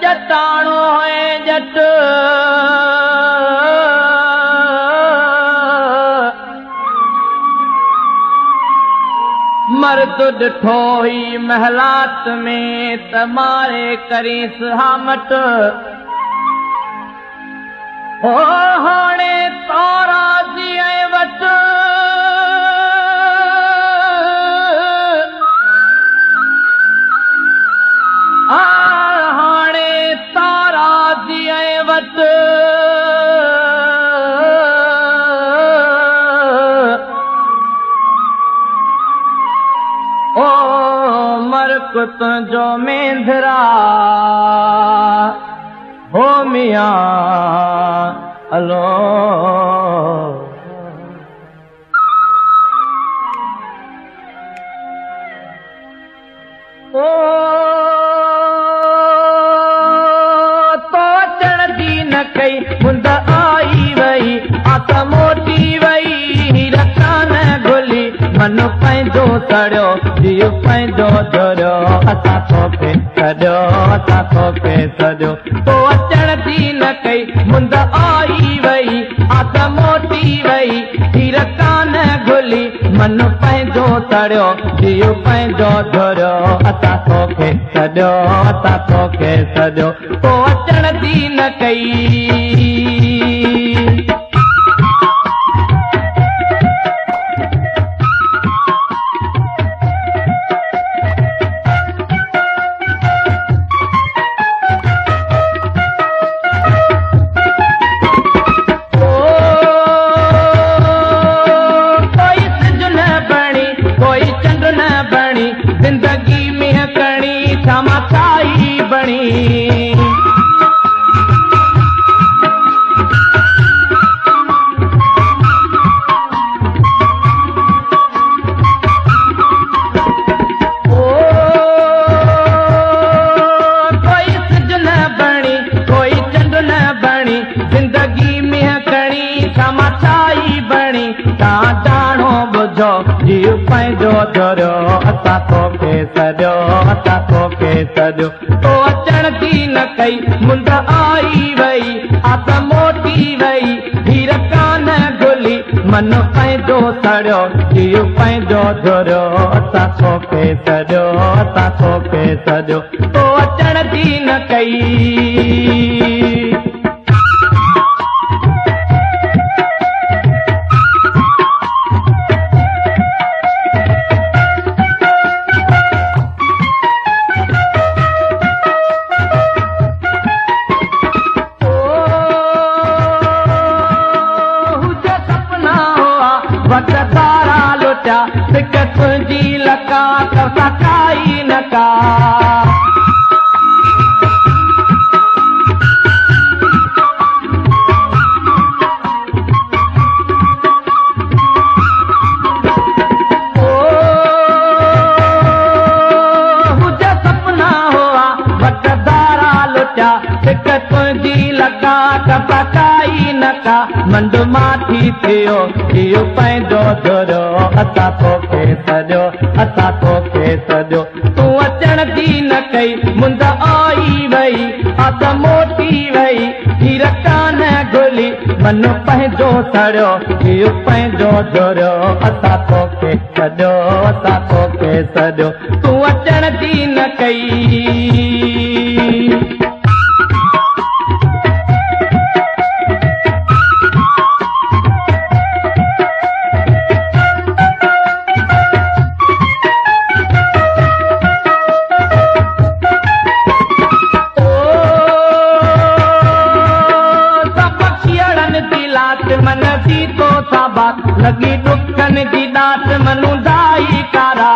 जटाणो है जट मर्द ॾिठो ही महलात में तमारे करीस हामट ओ हाणे तारा जी वट हाणे तारा जी वट ओ मरक तुंहिंजो मेंधरा हो मियां हलो ओ तो अचण जी न कई मुंद आई वई आत मोटी वई रकान घुली मन पंहिंजो सड़ियो जीव पंहिंजो धरियो असां तोखे सॼो असां तोखे सॼो तो अचण जी न कई मुंद आई वई आत मोटी वई हीर कान घुली मन पंहिंजो सड़ियो जीव पंहिंजो धरियो असां तोखे सॼो असां तोखे सॼो तो अचण जी न कई जिंदगी में कणी समाचाई बणी कोई सिज न बणी कोई चंड न बणी जिंदगी में कणी समाचाई बणी ता जानो बुझो जीव पंहिंजो धरियो असां तोखे सॼो असां तोखे सॼो तो अचण जी न कई मुंद आई वई आत मोटी वई हीर कान घुली मन पंहिंजो सड़ियो जीव पंहिंजो धरियो असां तोखे सॼो असां तोखे सॼो तो अचण जी न कई वट तारा लुटिया सिक तुंहिंजी लका कसा काई न का हुजे सपना हुआ वट तारा लुटिया सिक तुंहिंजी लका कसा काई न का मंड माठी थियो इहो पंहिंजो धरियो असां तोखे सॼो असां तोखे सॼो तूं अचण जी न कई मुंद आई वई आत मोटी वई हीर कान घुली मन पंहिंजो सड़ियो इहो पंहिंजो धरियो असां तोखे सॼो असां तोखे सॼो तूं अचण जी न कई मन जी तो साबात लगी दुखन जी दात मनु दाई कारा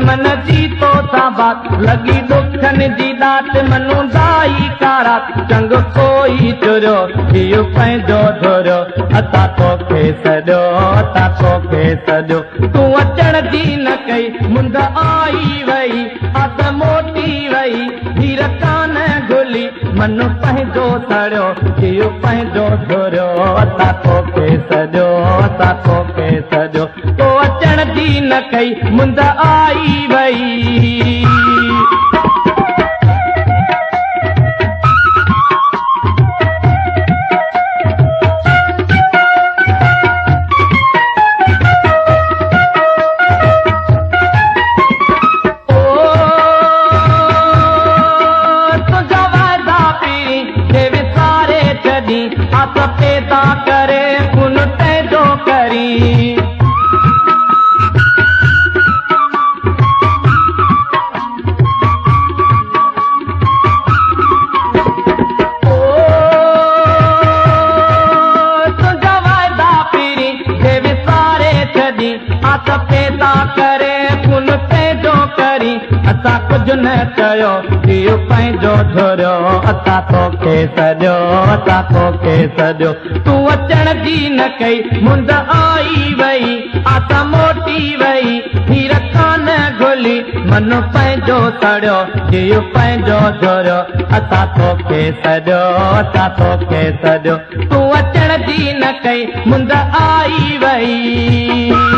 मन जी तो साबात लगी दुखन जी दात मनु दाई कारा चंग कोई चुरियो इहो पंहिंजो धुरियो असां तोखे सॼो असां तोखे सॼो तूं अचण जी न कई मुंद आई वई आत मोटी वई हीर कान घुली मन पंहिंजो सड़ियो जीव पंहिंजो धुरियो असां तोखे सॼो असां तोखे सॼो तो अचण जी न कई मुंद आई वई पैदा करे उन पैदो करी तुझा वायदा पीरी जे विसारे छॾी आत पैदा करे उन पैदो करी असां कुझु न कयो इहो पंहिंजो धुरियो असां तोखे सॼो असां तोखे सॼो तूं अचण जी न कई मुंद आई वई आसा मोटी वई हीर कान घुली मन पंहिंजो सड़ियो जीव पंहिंजो धुरियो असां तोखे सॼो असां तोखे सॼो तूं अचण जी न कई मुंद आई वई